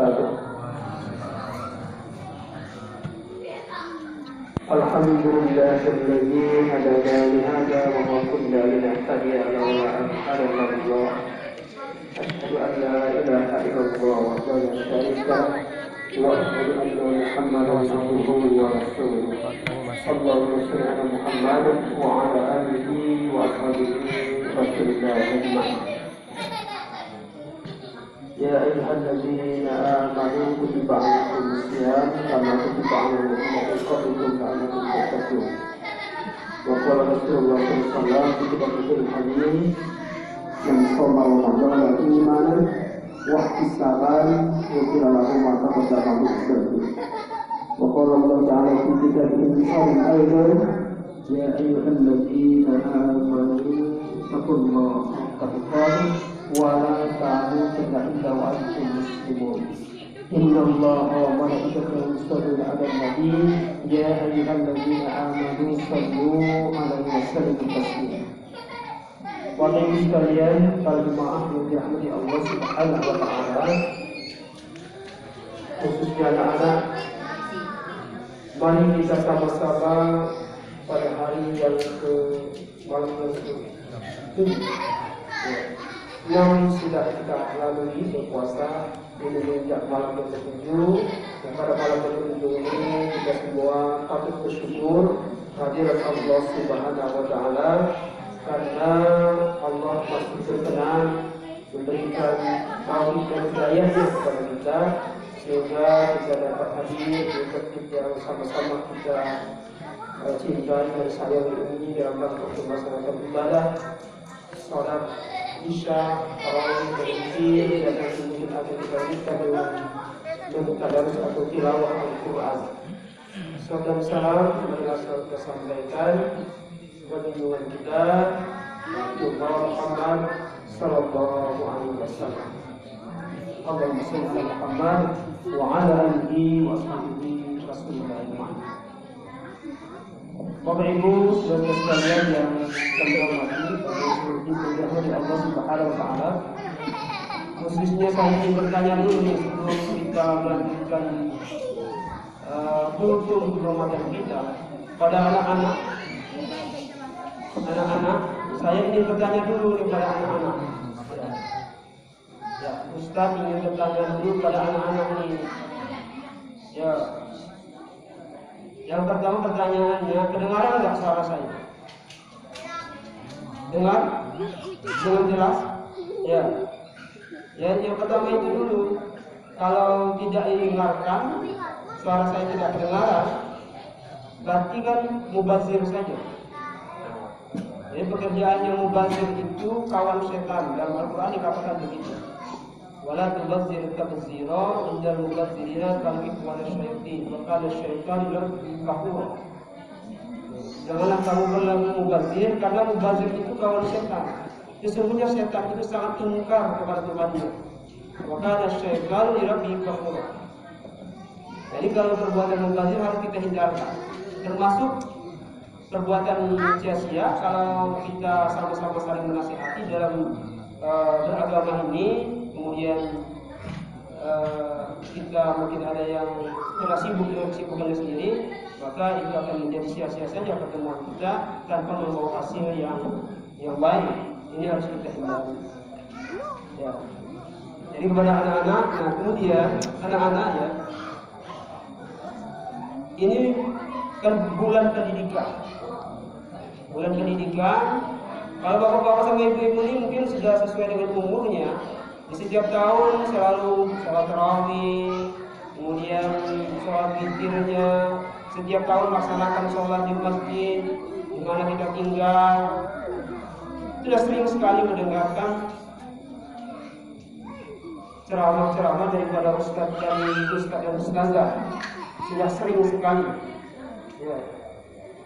وبركاته. الحمد لله الذي هدانا لهذا وما كنا لنهتدي لولا أن هدانا الله. أشهد أن لا إله إلا الله وحده لا شريك له وأشهد أن محمدا عبده ورسوله. اللهم صل على محمد وعلى آله وأصحابه رسول الله أجمعين. يا أيها الذين آمنوا كتب عليكم الصيام كما كتب على الذين من قبلكم لعلكم تتقون. وقال رسول الله صلى الله عليه وسلم في كتاب الحديث من صام رمضان إيمانا واحتسابا غفر له ما تقدم من ذنبه. وقال الله تعالى في كتاب الانتصار أيضا يا أيها الذين آمنوا اتقوا الله حق تقاته ولا تموتن إلا وأنتم مسلمون. إن الله وملائكته يصلون على النبي يا أيها الذين آمنوا صلوا عليه وسلموا تسليما. Bapak Ibu sekalian, para jemaah yang dirahmati Allah Subhanahu wa taala, khususnya anak-anak, mari kita sama-sama pada hari yang malam ke-7 yang sudah kita lalui berpuasa di menginjak malam yang ke-7. Dan pada malam ke-7 ini kita semua patut bersyukur hadirat Allah Subhanahu wa taala karena Allah masih berkenan memberikan taufik dan hidayahnya kepada kita sehingga kita dapat hadir di masjid yang sama-sama kita cintai dan sayang ini dalam rangka untuk melaksanakan ibadah sholat isya, tarawih, dan zikir, dan nanti mungkin akan kita lanjutkan dengan tadarus atau tilawah Al-Quran. Salam dan salam marilah kita sampaikan kepada junjungan kita Muhammad sallallahu alaihi wasallam. Allahumma shalli ala Muhammad wa ala alihi wa sahbihi Rasulullah Muhammad. Bapak Ibu saudara sekalian yang kami hormati, dirahmati Allah Subhanahu wa taala. Khususnya saya ingin bertanya dulu nih sebelum kita melanjutkan kultum Ramadan kita pada anak-anak. Anak-anak, saya ingin bertanya dulu kepada anak-anak. Ya, Ustaz ingin bertanya dulu pada anak-anak ini. Ya, yang pertama pertanyaannya, kedengaran nggak suara saya? Dengar? Dengan jelas? Ya. Ya, yang pertama itu dulu. Kalau tidak didengarkan, suara saya tidak kedengaran, berarti kan mubazir saja. Jadi pekerjaan yang mubazir itu kawan setan. Dalam Al-Quran dikatakan begitu. Wala tubazzir tabzira innal mubazzirina kanu ikhwana syaitin wa kana syaitan lirabbihi kafura. Janganlah kamu berlaku mubazir karena mubazir itu kawan setan. Sesungguhnya setan itu sangat ingkar kepada Tuhannya. Wa kana syaitan lirabbihi kafura. Jadi kalau perbuatan mubazir harus kita hindarkan. Termasuk perbuatan sia-sia kalau kita sama-sama saling menasihati dalam beragama ini, kemudian kita mungkin ada yang sudah sibuk dengan kesibukannya sendiri, maka itu akan menjadi sia-sia saja pertemuan kita tanpa membawa hasil yang baik. Ini harus kita hindari. Ya. Jadi kepada anak-anak, nah kemudian anak-anak ya, ini kan bulan pendidikan. Bulan pendidikan, kalau bapak-bapak sama ibu-ibu ini mungkin sudah sesuai dengan umurnya. Di setiap tahun selalu sholat tarawih, kemudian sholat witirnya, setiap tahun laksanakan sholat di masjid di mana kita tinggal. Sudah sering sekali mendengarkan ceramah-ceramah daripada ustadz dan ustazah. Sudah sering sekali. Ya.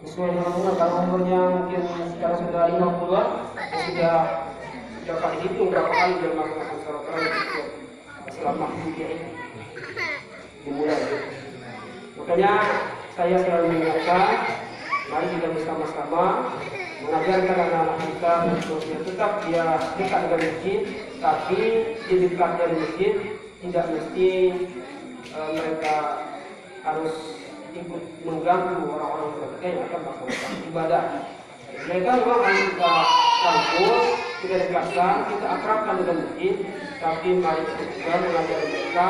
Sesuai dengan umur, kalau umurnya mungkin sekarang sudah 50-an, sudah kali hitung berapa kali dia melakukan sholat tarawih selama hidupnya ini dimulai. Makanya saya selalu mengingatkan, mari kita bersama-sama mengajarkan anak-anak kita untuk tetap dia dekat dengan masjid, tapi di dekat dari masjid tidak mesti mereka harus ikut mengganggu orang-orang mereka yang akan melaksanakan ibadah. Mereka memang harus kita rangkul, kita dekatkan, kita akrabkan dengan masjid, tapi mari kita juga mengajari mereka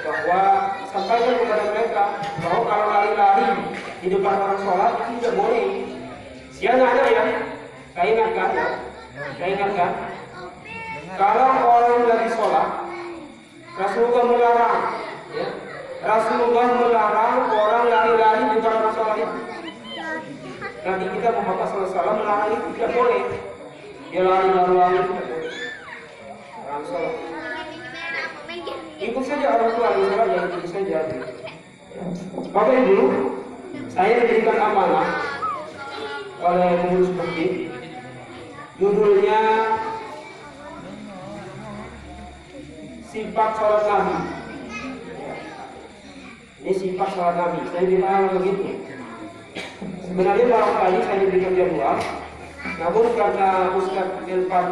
bahwa sampaikan kepada mereka bahwa kalau lari-lari di depan orang sholat itu tidak boleh. Si anak-anak ya, saya ingatkan, kalau orang lagi sholat, Rasulullah melarang, ya, Rasulullah melarang orang lari-lari di depan orang sholat itu. Nanti kita Muhammad SAW melarang itu tidak boleh. Dia lari-lari tidak boleh. Orang sholat. Ikut saja orang tua yang sholat, yang ikut saja. Bapak Ibu, saya diberikan amanah oleh pengurus masjid. Judulnya Sifat Sholat Nabi. Ini sifat sholat Nabi. Saya bilang begitu. Sebenarnya barangkali saya diberikan jadwal, namun karena Ustaz Irfan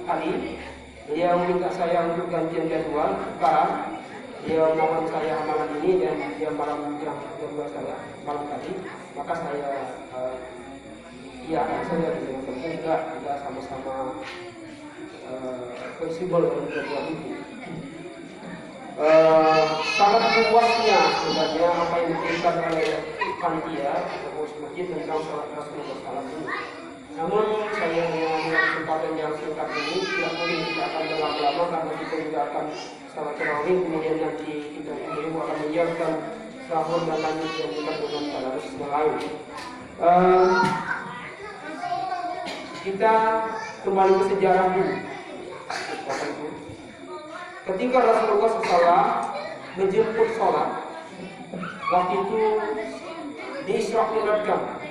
Ali, beliau minta saya untuk gantian jadwal sekarang. Dia mohon saya malam ini dan dia malam yang kedua saya malam tadi, maka saya saya dengan penting juga kita sama-sama fleksibel dalam jadwal itu. Sangat luasnya sebenarnya apa yang diberikan oleh panitia pengurus masjid tentang sholat Rasulullah SAW ini. Namun saya dengan kesempatan yang singkat ini tidak mungkin kita akan berlama-lama karena kita juga akan sholat tarawih, kemudian nanti kita akan menyiapkan sahur dan lanjut yang kita dengan tadarus yang lain. Kita kembali ke sejarah dulu. Ketika Rasulullah SAW menjemput sholat, waktu itu di-Isra Mi'rajkan.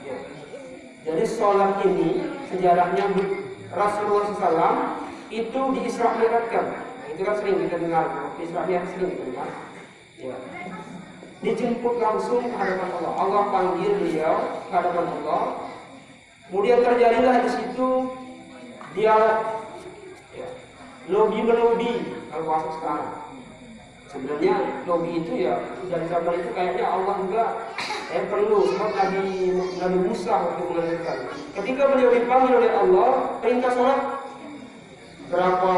Ya. Jadi sholat ini sejarahnya Rasulullah SAW itu di-Isra Mi'rajkan. Itu kan sering kita dengar, di-Isra Mi'raj sering kita dengar. Ya. Dijemput langsung ke hadapan Allah. Allah panggil beliau ke hadapan Allah. Kemudian terjadilah di situ dialog. Lobby kalau bahasa sekarang. Sebenarnya lobby itu ya dari zaman itu kayaknya Allah juga perlu sebab Nabi Musa untuk mengajarkan. Ketika beliau dipanggil oleh Allah, perintah sholat berapa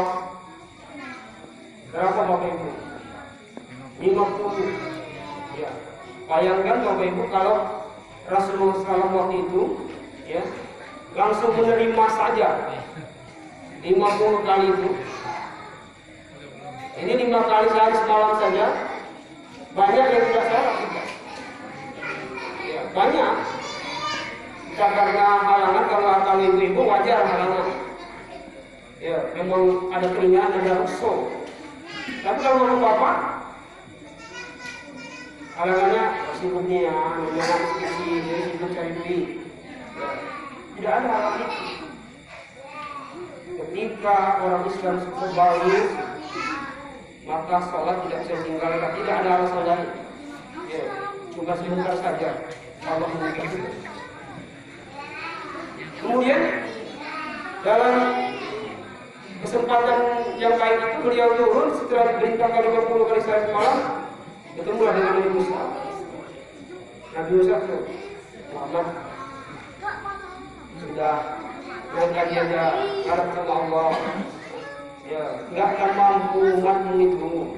Bapak Ibu? 50. Ya. Bayangkan Bapak Ibu kalau Rasulullah SAW waktu itu ya langsung menerima saja 50 kali itu. Ini 5 kali sehari semalam saja banyak yang tidak sholat. Ya, banyak. Bukan karena halangan, kalau ibu-ibu wajar halangan. Ya, memang ada keringat, ada rusuh. Tapi kalau mama bapak, halangannya sibuknya, memang sibuk cari duit. Ya, tidak ada halangan itu. Ketika orang Islam cukup baik, maka sholat tidak bisa ditinggalkan, tidak ada alasan lain. Ya, cuma sebentar saja Allah memberikan itu. Kemudian dalam kesempatan yang baik itu beliau turun setelah diperintahkan 50 kali sehari semalam, ketemulah dengan Nabi Musa. Nabi Musa itu Muhammad sudah naikkan dia harap sama Allah. Ya, nggak akan mampu umat menghitung.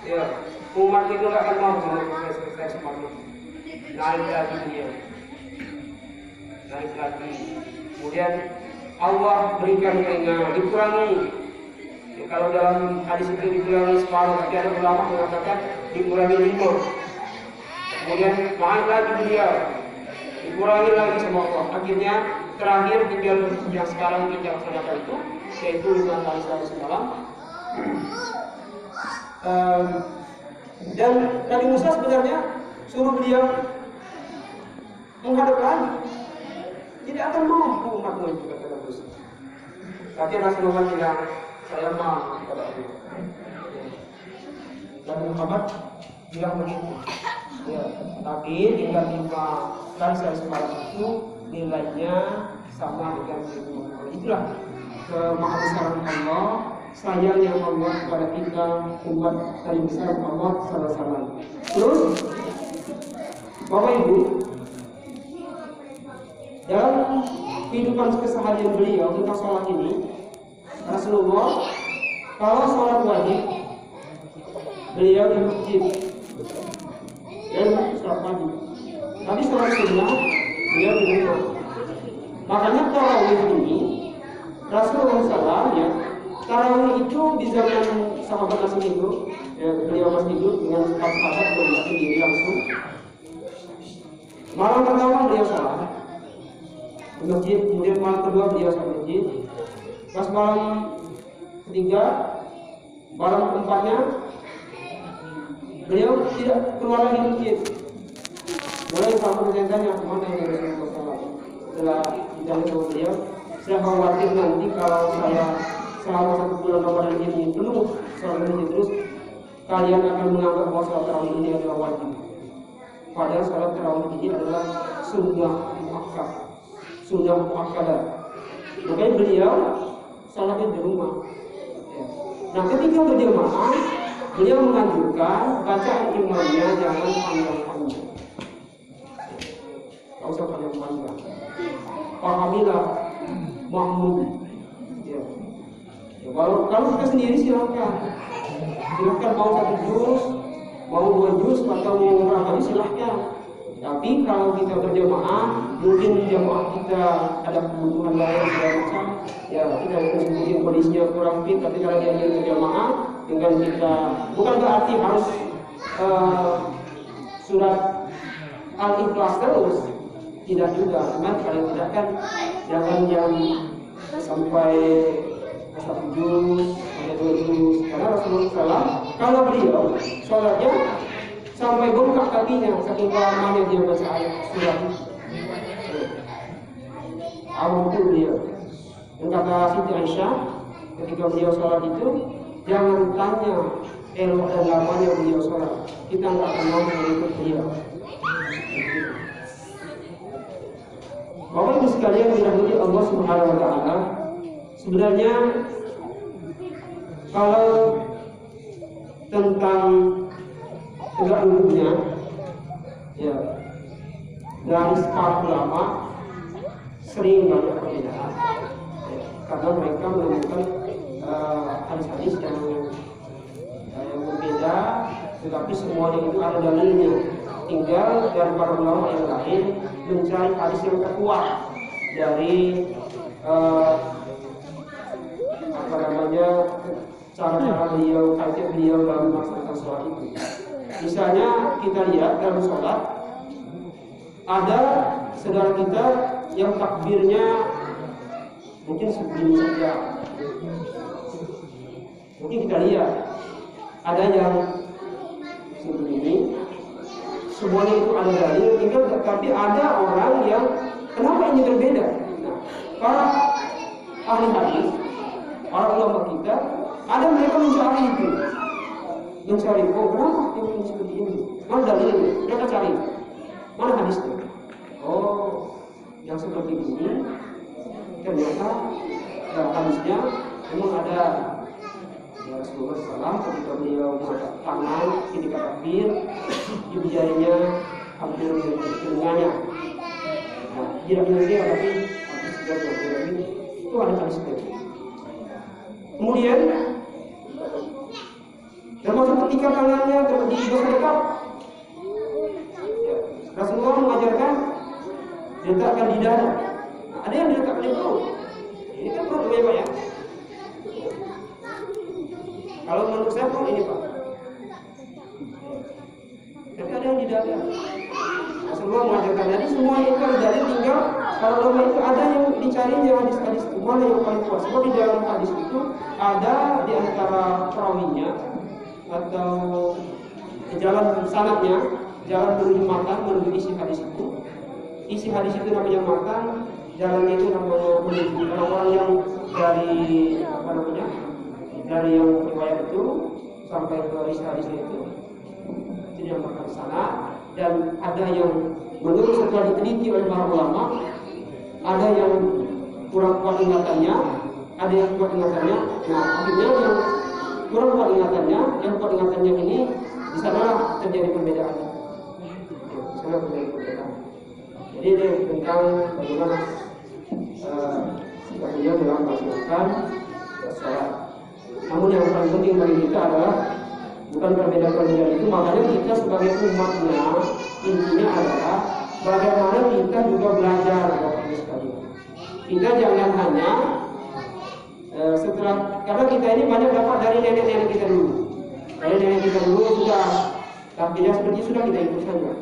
Ya, umat itu nggak akan mampu selesai semalam. Naik lagi dia, naik lagi. Kemudian Allah berikan keringat, dikurangi. Ya, kalau dalam hadis itu dikurangi separuh, tapi ada ulama mengatakan dikurangi 5. Kemudian naik lagi dia, dikurangi lagi sama Allah. Akhirnya terakhir tinggal yang sekarang kita laksanakan itu, yaitu 5 kali sehari semalam. Dan Nabi Musa sebenarnya suruh beliau menghadap lagi, tidak akan mampu umatmu itu, kata Nabi Musa. Tapi Rasulullah bilang, saya mau kepada Allah. Dan Muhammad bilang begitu. Ya, tapi tinggal 5 kali sehari semalam itu nilainya sama dengan 1000. Itulah kemahabesaran Allah sayangnya Allah kepada kita umat Nabi besar Muhammad SAW. Terus Bapak Ibu, dalam kehidupan keseharian beliau tentang sholat ini, Rasulullah kalau sholat wajib beliau di masjid dan sholat wajib, tapi sholat sunnah beliau di rumah. Makanya tarawih ini Rasulullah SAW ya, tarawih itu di zaman sahabat Rasul itu ya, beliau masih hidup dengan sahabat beliau sendiri langsung. Malam pertama beliau sholat di masjid, kemudian malam kedua beliau sholat di masjid. Pas malam ketiga, malam keempatnya beliau tidak keluar lagi di masjid. Mulai sahabat bertanya kemana yang Rasulullah SAW. Setelah ditanya sama beliau, saya khawatir nanti kalau saya selama 1 bulan Ramadan ini penuh sholat masjid terus, kalian akan menganggap bahwa sholat tarawih ini adalah wajib. Padahal sholat tarawih ini adalah sunnah muakkad, sunnah muakkadah. Makanya beliau sholatnya di rumah. Nah, ketika berjamaah, beliau menganjurkan bacaan imamnya jangan panjang-panjang. Tak usah panjang-panjang. Pahamilah makmum. Ya. Kalau kita sendiri silahkan mau 1 juz, mau 2 juz atau mau berapa silahkan. Tapi kalau kita berjamaah, mungkin jamaah kita ada kebutuhan lain segala macam, ya kita mungkin kondisinya kurang fit, tapi kalau dia berjamaah dengan kita, bukan berarti harus surat Al-Ikhlas terus, tidak juga. Cuman kalau tidak kan jangan yang sampai 1 juz, sampai 2 juz. Karena Rasulullah SAW kalau beliau sholatnya sampai bengkak kakinya saking lamanya dia baca ayat surat itu. Awal itu beliau. Dan kata Siti Aisyah ketika beliau sholat itu, jangan tanya elok dan lamanya beliau sholat, kita nggak akan mau mengikut beliau. Bapak Ibu sekalian dirahmati Allah Subhanahu Wa Taala, sebenarnya kalau tentang tegak lurusnya, ya dari para ulama sering banyak perbedaan, ya, karena mereka menemukan hadis-hadis yang berbeda, tetapi semuanya itu ada dalilnya. Tinggal dari para ulama yang lain mencari hadis yang terkuat dari cara-cara beliau, kajian beliau dalam melaksanakan sholat itu. Misalnya kita lihat dalam sholat ada saudara kita yang takbirnya mungkin sebelum saja. Mungkin kita lihat ada yang sebelum ini, semuanya itu ada dalil, tinggal tapi ada orang yang kenapa ini berbeda. Nah, para ahli hadis, para ulama kita, ada mereka mencari itu, mencari kenapa ini seperti ini, mana dalilnya, mereka cari mana hadisnya. Oh, yang seperti ini ternyata dalam hadisnya memang ada. Ya, Rasulullah SAW ketika beliau mengangkat tangan ketika takbir, ibu jarinya hampir menyentuh telinganya. Nah, tidak menyentuh tapi hampir sekitar 20 menit. Itu ada hadis seperti itu. Kemudian termasuk ketika tangannya di dekat, ya, Rasulullah mengajarkan diletakkan di dada. Nah, ada yang diletakkan di perut. Ini kan perut Pak ya. Kalau menurut saya perut ini Pak. Tapi ada yang di dada. Rasulullah mengajarkan. Jadi semua itu ada dalil, tinggal kalau ulama itu ada yang dicari yang hadis-hadis itu mana yang paling kuat. Sebab di dalam hadis itu ada di antara perawinya atau jalan sanadnya, jalan menuju matan, menuju isi hadis itu. Isi hadis itu namanya matan, jalannya itu namanya menuju orang-orang yang dari dari yang riwayat itu sampai ke isi hadisnya itu dinamakan sanad. Dan ada yang menurut setelah diteliti oleh para ulama, ada yang kurang kuat ingatannya, ada yang kuat ingatannya. Nah, akhirnya yang kurang kuat ingatannya, yang kuat ingatannya ini di sana terjadi perbedaan. Di sana terjadi perbedaan. Jadi ini tentang bagaimana beliau dalam melaksanakan sholat. Namun yang paling penting bagi kita adalah bukan perbedaan-perbedaan itu, makanya kita sebagai umatnya intinya adalah bagaimana kita juga belajar Bapak Ibu sekalian. Kita jangan hanya setelah, karena kita ini banyak dapat dari nenek-nenek kita dulu. Dari nenek kita dulu sudah takdirnya seperti sudah kita ikut saja.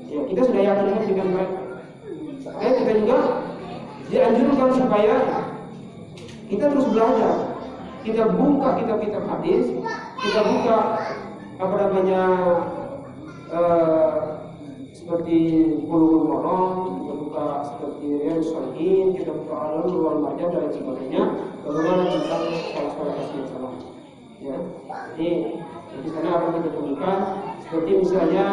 Ya, kita sudah yakin dengan mereka. Makanya kita juga dianjurkan supaya kita terus belajar. Kita buka kitab-kitab hadis, kita buka apa namanya seperti Bulughul Maram, kita buka seperti Riyadhus Shalihin, kita buka Al-Ulum wal Marjan dan sebagainya. Bagaimana tentang sholat-sholat yang salah. Ya, jadi di sana akan kita temukan seperti misalnya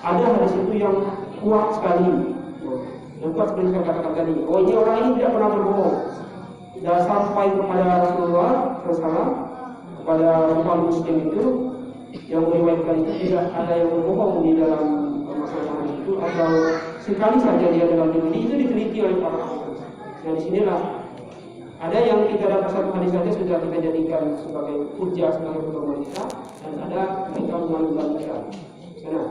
ada hadis itu yang kuat sekali. Yang kuat seperti saya katakan tadi. Oh, ini orang ini tidak pernah berbohong. Dan sampai kepada Rasulullah SAW, kepada umat Muslim itu yang meriwayatkan itu tidak ada yang berbohong di dalam masalah itu, atau sekali saja dia dalam diri itu diteliti oleh para ahli. Nah, disinilah ada yang kita dapat satu hadis saja sudah kita jadikan sebagai hujjah, sebagai pedoman kita, dan ada kita menganugerahkan. Nah,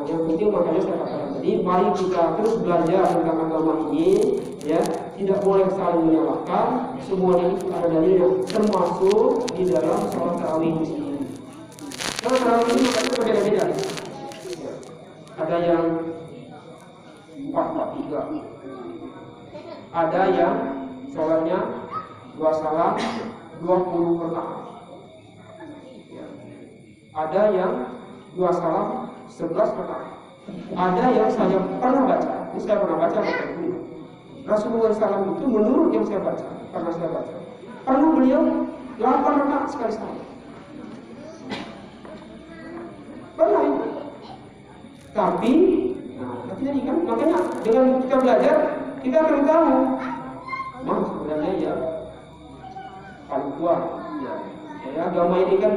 yang penting makanya saya katakan tadi, mari kita terus belajar tentang agama ini, ya, tidak boleh saling menyalahkan, semuanya itu ada dalilnya, termasuk di dalam sholat tarawih di sini. Sholat tarawih ini makanya berbeda-beda. Ada yang 4-4-3, ada yang sholatnya 2 salam 20 rakaat, ada yang 2 salam 11 rakaat. Ada yang saya pernah baca, ini saya pernah baca Rasulullah SAW itu menurut yang saya baca, pernah beliau 8 rakaat sekali salam. Pernah itu. Tapi tadi kan, makanya dengan kita belajar kita akan tahu mana sebenarnya ya paling kuat. Ya, agama ini kan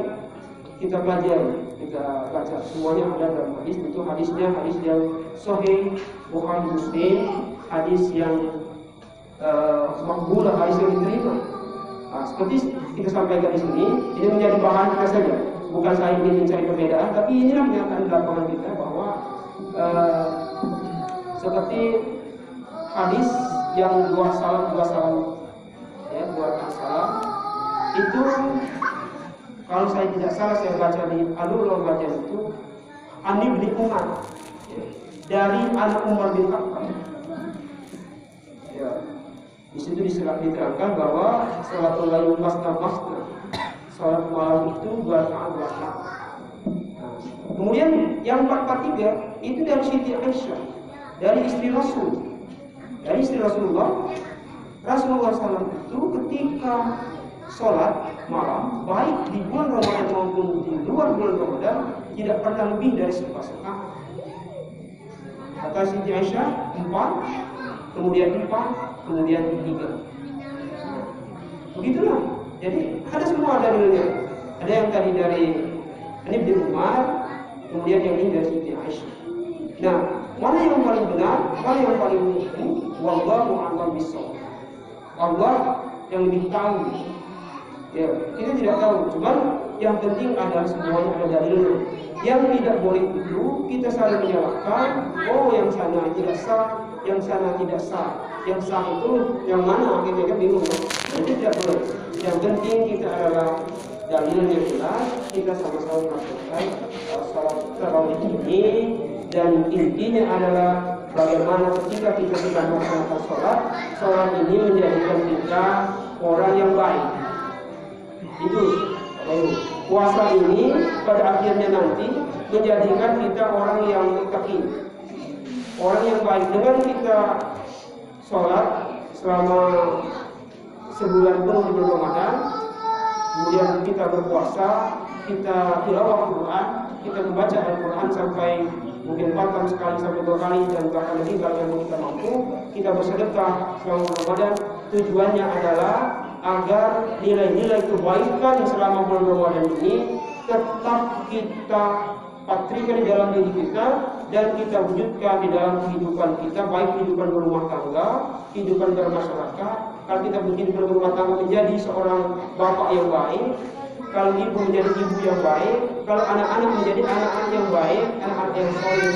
kita pelajari, kita baca semuanya ada dalam hadis. Itu hadisnya hadis yang sahih Bukhari Muslim, hadis yang makbul, hadis yang diterima. Nah, seperti kita sampaikan di sini, ini menjadi bahan kita saja. Bukan saya ingin mencari perbedaan, tapi inilah kenyataan di lapangan kita bahwa seperti hadis yang 2 salam, ya, 2 salam itu. Kalau saya tidak salah, saya baca di Al-Ulum baca itu Ani bin Umar, dari anak Umar bin Khattab. Ya, di situ diterangkan bahwa sholatul lail masna, sholat malam itu 2 rakaat. Kemudian yang 4-4-3 itu dari Siti Aisyah, dari istri Rasul, dari istri Rasulullah. Rasulullah SAW itu ketika sholat malam, baik di bulan Ramadan maupun di luar bulan Ramadan, tidak pernah lebih dari 11 rakaat. Kata Siti Aisyah 4, kemudian 4, kemudian 3. Begitulah. Jadi ada semua dalilnya. Ada yang tadi dari Ani bin Umar, kemudian yang ini dari Siti Aisyah. Nah, mana yang paling benar, mana yang paling mungkin? Wallahu a'lam bishawab. Allah yang lebih tahu. Ya, kita tidak tahu, cuman yang penting adalah semuanya ada dalilnya. Yang tidak boleh itu kita saling menyalahkan. Oh, yang sana tidak sah, yang sana tidak sah. Yang sah itu yang mana? Akhirnya kan bingung. Itu tidak boleh. Yang penting kita adalah dalilnya jelas. Kita sama-sama melakukan sholat tarawih ini, dan intinya adalah bagaimana ketika kita sedang melaksanakan sholat ini menjadikan kita orang yang baik. Itu puasa ini pada akhirnya nanti menjadikan kita orang yang muttaqin, orang yang baik. Dengan kita sholat selama sebulan penuh di bulan Ramadan, kemudian kita berpuasa, kita tilawah Quran, kita membaca Al-Quran sampai mungkin 4 sekali sampai 2 kali, dan bahkan lebih kalau yang kita mampu, kita bersedekah selama Ramadan. tujuannya adalah agar nilai-nilai kebaikan selama bulan Ramadan ini tetap kita patrikan di dalam diri kita dan kita wujudkan di dalam kehidupan kita, baik kehidupan berumah tangga, kehidupan bermasyarakat. Kalau kita kehidupan berumah tangga menjadi seorang bapak yang baik, kalau ibu menjadi ibu yang baik, kalau anak-anak menjadi anak-anak yang baik, anak-anak yang soleh,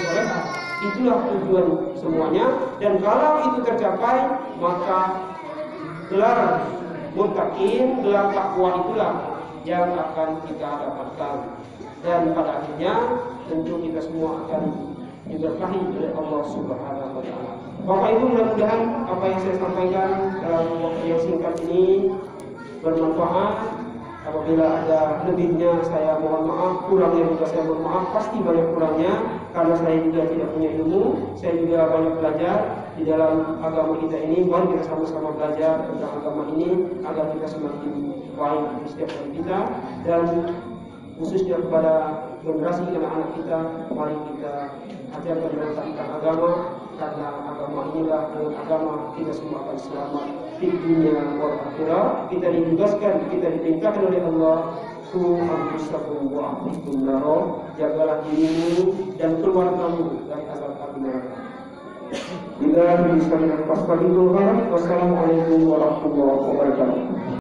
itulah tujuan semuanya. Dan kalau itu tercapai, maka gelar muttaqin, gelar takwa itulah yang akan kita dapatkan. Dan pada akhirnya tentu kita semua akan diberkahi oleh Allah Subhanahu wa taala. Bapak Ibu, mudah-mudahan apa yang saya sampaikan dalam waktu yang singkat ini bermanfaat. Apabila ada lebihnya saya mohon maaf, kurangnya juga saya mohon maaf. Pasti banyak kurangnya karena saya juga tidak punya ilmu. Saya juga banyak belajar di dalam agama kita ini. Mari kita sama-sama belajar tentang agama ini agar kita semakin baik di setiap hari kita, dan khususnya kepada generasi anak-anak kita, mari kita ajarkan mereka tentang agama, karena agama inilah, dengan agama kita semua akan selamat di dunia wal akhirah. Kita ditugaskan, kita diperintahkan oleh Allah, ku anfusakum wa ahlikum naro, jagalah dirimu dan keluargamu dari azab api neraka. Bila bisa menafas pagi. Wassalamualaikum warahmatullahi wabarakatuh.